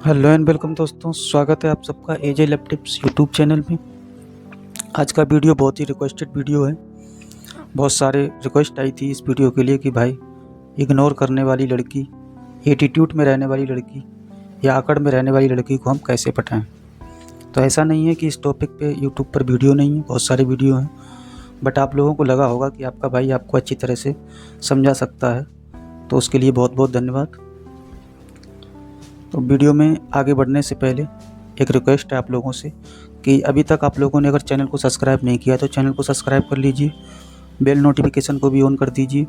Hello and welcome दोस्तों, स्वागत है आप सबका एजे लैब टिप्स यूट्यूब चैनल में। आज का वीडियो बहुत ही रिक्वेस्टेड वीडियो है। बहुत सारे रिक्वेस्ट आई थी इस वीडियो के लिए कि भाई इग्नोर करने वाली लड़की, एटीट्यूड में रहने वाली लड़की या अकड़ में रहने वाली लड़की को हम कैसे पटाएं। तो ऐसा नहीं है कि इस टॉपिक पे यूट्यूब पर वीडियो नहीं है, बहुत सारे वीडियो हैं, बट आप लोगों को लगा होगा कि आपका भाई आपको अच्छी तरह से समझा सकता है, तो उसके लिए बहुत बहुत धन्यवाद। तो वीडियो में आगे बढ़ने से पहले एक रिक्वेस्ट है आप लोगों से कि अभी तक आप लोगों ने अगर चैनल को सब्सक्राइब नहीं किया तो चैनल को सब्सक्राइब कर लीजिए, बेल नोटिफिकेशन को भी ऑन कर दीजिए,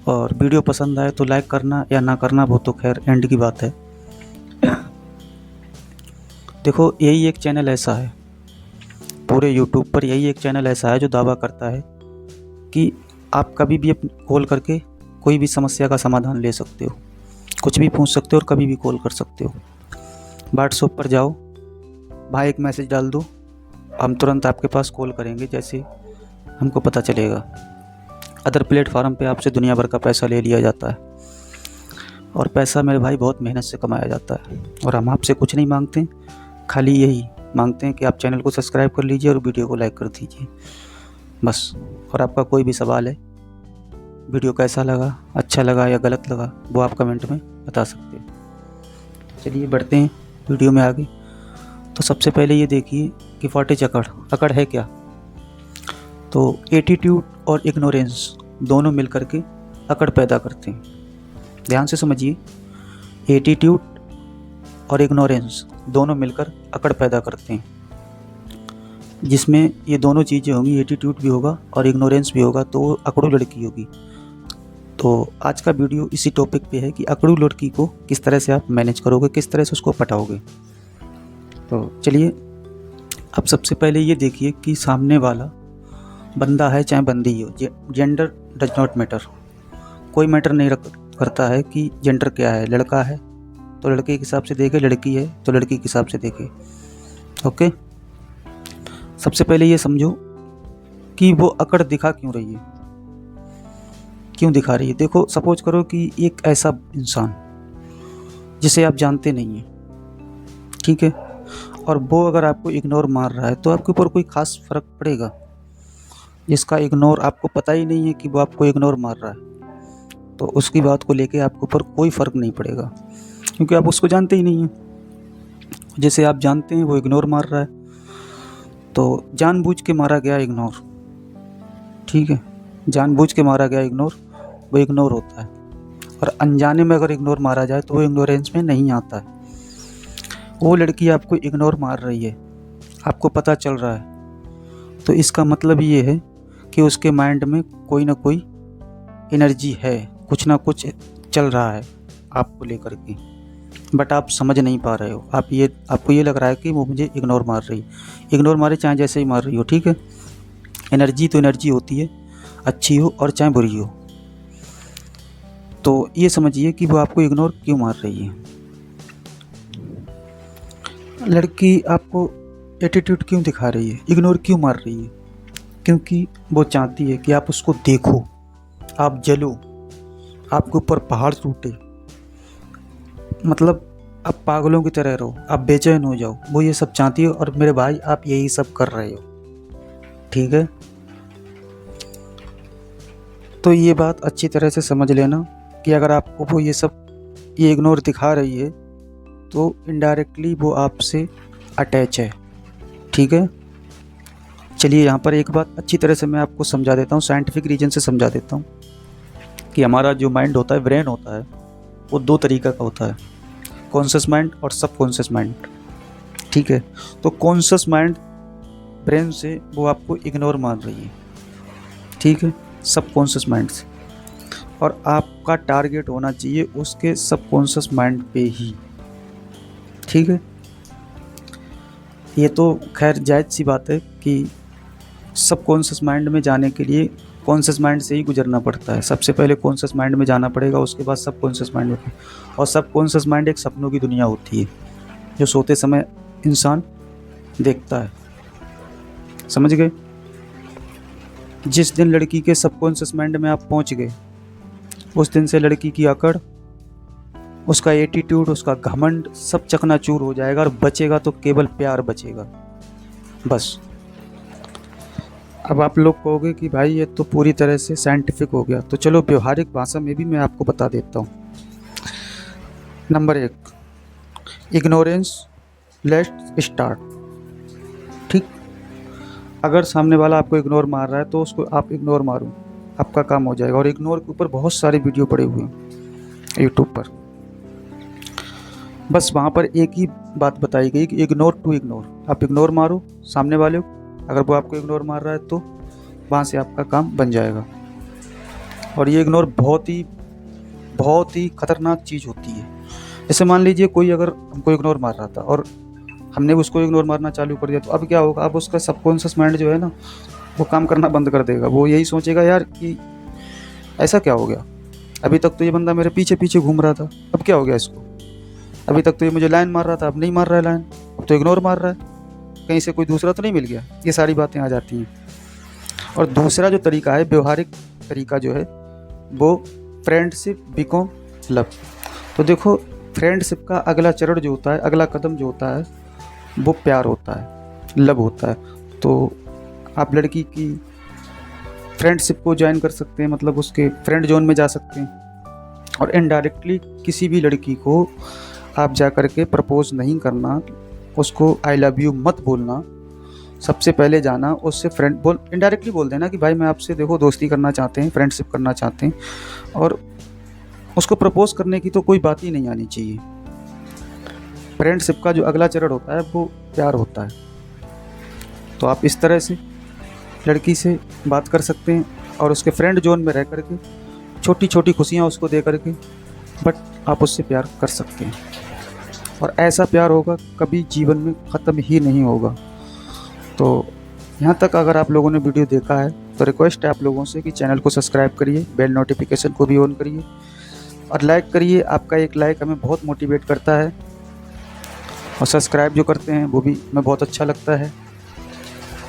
और वीडियो पसंद आए तो लाइक करना या ना करना वो तो खैर एंड की बात है। देखो, यही एक चैनल ऐसा है पूरे यूट्यूब पर, यही एक चैनल ऐसा है जो दावा करता है कि आप कभी भी कॉल करके कोई भी समस्या का समाधान ले सकते हो, कुछ भी पूछ सकते हो और कभी भी कॉल कर सकते हो। व्हाट्सएप पर जाओ, भाई एक मैसेज डाल दो, हम तुरंत आपके पास कॉल करेंगे जैसे हमको पता चलेगा। अदर प्लेटफार्म पे आपसे दुनिया भर का पैसा ले लिया जाता है, और पैसा मेरे भाई बहुत मेहनत से कमाया जाता है, और हम आपसे कुछ नहीं मांगते, खाली यही मांगते हैं कि आप चैनल को सब्सक्राइब कर लीजिए और वीडियो को लाइक कर दीजिए, बस। और आपका कोई भी सवाल है, वीडियो कैसा लगा, अच्छा लगा या गलत लगा, वो आप कमेंट में बता सकते हैं। चलिए बढ़ते हैं वीडियो में आगे। तो सबसे पहले ये देखिए कि व्हाट इज अकड़। अकड़ है क्या? तो एटीट्यूड और इग्नोरेंस दोनों मिलकर के अकड़ पैदा करते हैं। ध्यान से समझिए, एटीट्यूड और इग्नोरेंस दोनों मिलकर अकड़ पैदा करते हैं, जिसमें ये दोनों चीज़ें होंगी, एटीट्यूड भी होगा और इग्नोरेंस भी होगा, तो वो अकड़ू लड़की होगी। तो आज का वीडियो इसी टॉपिक पे है कि अकड़ू लड़की को किस तरह से आप मैनेज करोगे, किस तरह से उसको पटाओगे। तो चलिए, अब सबसे पहले ये देखिए कि सामने वाला बंदा है चाहे बंदी हो, जेंडर डज नॉट मैटर। कोई मैटर नहीं करता है कि जेंडर क्या है। लड़का है तो लड़के के हिसाब से देखे, लड़की है तो लड़की के हिसाब से देखे। ओके, सबसे पहले ये समझो कि वो अकड़ दिखा क्यों रही है, क्यों दिखा रही है। देखो, सपोज करो कि एक ऐसा इंसान जिसे आप जानते नहीं हैं, ठीक है, और वो अगर आपको इग्नोर मार रहा है तो आपके ऊपर कोई खास फर्क पड़ेगा? जिसका इग्नोर आपको पता ही नहीं है कि वो आपको इग्नोर मार रहा है, तो उसकी बात को लेके आपके ऊपर कोई फ़र्क नहीं पड़ेगा, क्योंकि आप उसको जानते ही नहीं हैं। जिसे आप जानते हैं वो इग्नोर मार रहा है, तो जानबूझ के मारा गया इग्नोर, ठीक है, जानबूझ के मारा गया इग्नोर वो इग्नोर होता है। और अनजाने में अगर इग्नोर मारा जाए तो वो इग्नोरेंस में नहीं आता है। वो लड़की आपको इग्नोर मार रही है, आपको पता चल रहा है, तो इसका मतलब ये है कि उसके माइंड में कोई ना कोई एनर्जी है, कुछ ना कुछ चल रहा है आपको लेकर के, बट आप समझ नहीं पा रहे हो। आपको ये लग रहा है कि वो मुझे इग्नोर मार रही है। इग्नोर मारे चाहे जैसे ही मार रही हो, ठीक है, एनर्जी तो एनर्जी होती है, अच्छी हो और चाहे बुरी हो। तो ये समझिए कि वो आपको इग्नोर क्यों मार रही है। लड़की आपको एटीट्यूड क्यों दिखा रही है, इग्नोर क्यों मार रही है? क्योंकि वो चाहती है कि आप उसको देखो, आप जलो, आपके ऊपर पहाड़ टूटे, मतलब आप पागलों की तरह रहो, आप बेचैन हो जाओ, वो ये सब चाहती है। और मेरे भाई, आप यही सब कर रहे हो, ठीक है। तो ये बात अच्छी तरह से समझ लेना कि अगर आपको वो ये इग्नोर दिखा रही है तो इनडायरेक्टली वो आपसे अटैच है, ठीक है। चलिए, यहाँ पर एक बात अच्छी तरह से मैं आपको समझा देता हूँ, साइंटिफिक रीजन से समझा देता हूँ कि हमारा जो माइंड होता है, ब्रेन होता है, वो दो तरीक़ा का होता है, कॉन्शियस माइंड और सबकॉन्शियस माइंड, ठीक है। तो कॉन्शियस माइंड ब्रेन से वो आपको इग्नोर मार रही है, ठीक है, सबकॉन्शियस माइंड से, और आपका टारगेट होना चाहिए उसके सबकॉन्शियस माइंड पे ही, ठीक है। ये तो खैर जायज़ सी बात है कि सबकॉन्शियस माइंड में जाने के लिए कॉन्शियस माइंड से ही गुजरना पड़ता है। सबसे पहले कॉन्शियस माइंड में जाना पड़ेगा, उसके बाद सबकॉन्शियस माइंड में। और सबकॉन्शियस माइंड एक सपनों की दुनिया होती है जो सोते समय इंसान देखता है, समझ गए। जिस दिन लड़की के सबकॉन्शियस माइंड में आप पहुंच गए, उस दिन से लड़की की अकड़ उसका एटीट्यूड, उसका घमंड सब चकनाचूर हो जाएगा और बचेगा तो केवल प्यार बचेगा बस। अब आप लोग कहोगे कि भाई ये तो पूरी तरह से साइंटिफिक हो गया, तो चलो व्यवहारिक भाषा में भी मैं आपको बता देता हूँ। Number 1, ignorance let's start. ठीक, अगर सामने वाला आपको इग्नोर मार रहा है तो उसको आप इग्नोर मारो, आपका काम हो जाएगा। और इग्नोर के ऊपर बहुत सारे वीडियो पड़े हुए हैं यूट्यूब पर, बस वहाँ पर एक ही बात बताई गई कि इग्नोर टू इग्नोर। आप इग्नोर मारो सामने वाले को, अगर वो आपको इग्नोर मार रहा है तो वहाँ से आपका काम बन जाएगा। और ये इग्नोर बहुत ही खतरनाक चीज़ होती है। जैसे मान लीजिए कोई अगर हमको इग्नोर मार रहा था और हमने उसको इग्नोर मारना चालू कर दिया, तो अब क्या होगा, अब उसका सबकॉन्शियस माइंड जो है ना, वो काम करना बंद कर देगा। वो यही सोचेगा यार कि ऐसा क्या हो गया, अभी तक तो ये बंदा मेरे पीछे पीछे घूम रहा था, अब क्या हो गया इसको, अभी तक तो ये मुझे लाइन मार रहा था, अब नहीं मार रहा है लाइन, अब तो इग्नोर मार रहा है, कहीं से कोई दूसरा तो नहीं मिल गया। ये सारी बातें आ जाती हैं। और दूसरा जो तरीका है, व्यवहारिक तरीका जो है, वो फ्रेंडशिप बिकम लव। तो देखो, फ्रेंडशिप का अगला चरण जो होता है, अगला कदम जो होता है, वो प्यार होता है, लव होता है। तो आप लड़की की फ्रेंडशिप को ज्वाइन कर सकते हैं, मतलब उसके फ्रेंड जोन में जा सकते हैं। और इनडायरेक्टली किसी भी लड़की को आप जा कर के प्रपोज नहीं करना, उसको आई लव यू मत बोलना। सबसे पहले जाना उससे इनडायरेक्टली बोल देना कि भाई मैं आपसे देखो दोस्ती करना चाहते हैं, फ्रेंडशिप करना चाहते हैं। और उसको प्रपोज करने की तो कोई बात ही नहीं आनी चाहिए। फ्रेंडशिप का जो अगला चरण होता है वो प्यार होता है। तो आप इस तरह से लड़की से बात कर सकते हैं और उसके फ्रेंड जोन में रह करके छोटी छोटी खुशियाँ उसको दे करके, बट आप उससे प्यार कर सकते हैं। और ऐसा प्यार होगा कभी जीवन में ख़त्म ही नहीं होगा। तो यहाँ तक अगर आप लोगों ने वीडियो देखा है तो रिक्वेस्ट है आप लोगों से कि चैनल को सब्सक्राइब करिए, बेल नोटिफिकेशन को भी ऑन करिए और लाइक करिए। आपका एक लाइक हमें बहुत मोटिवेट करता है और सब्सक्राइब जो करते हैं वो भी हमें बहुत अच्छा लगता है।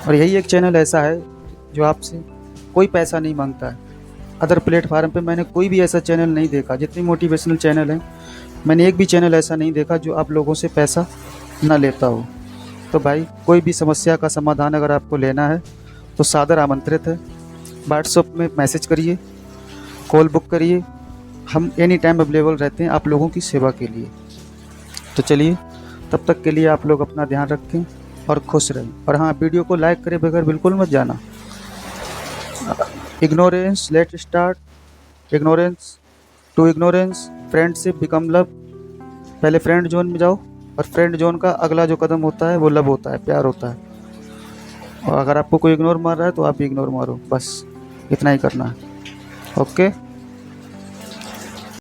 और यही एक चैनल ऐसा है जो आपसे कोई पैसा नहीं मांगता है। अदर प्लेटफार्म पे मैंने कोई भी ऐसा चैनल नहीं देखा, जितनी मोटिवेशनल चैनल हैं मैंने एक भी चैनल ऐसा नहीं देखा जो आप लोगों से पैसा ना लेता हो। तो भाई कोई भी समस्या का समाधान अगर आपको लेना है तो सादर आमंत्रित है। व्हाट्सएप में मैसेज करिए, कॉल बुक करिए, हम एनी टाइम अवेलेबल रहते हैं आप लोगों की सेवा के लिए। तो चलिए, तब तक के लिए आप लोग अपना ध्यान रखें और खुश रहें। और हाँ, वीडियो को लाइक करे बगैर बिल्कुल मत जाना। Ignorance let start, ignorance to ignorance, friendship become love. पहले फ्रेंड जोन में जाओ और फ्रेंड जोन का अगला जो कदम होता है वो लव होता है, प्यार होता है। और अगर आपको कोई इग्नोर मार रहा है तो आप भी इग्नोर मारो, बस इतना ही करना है। ओके।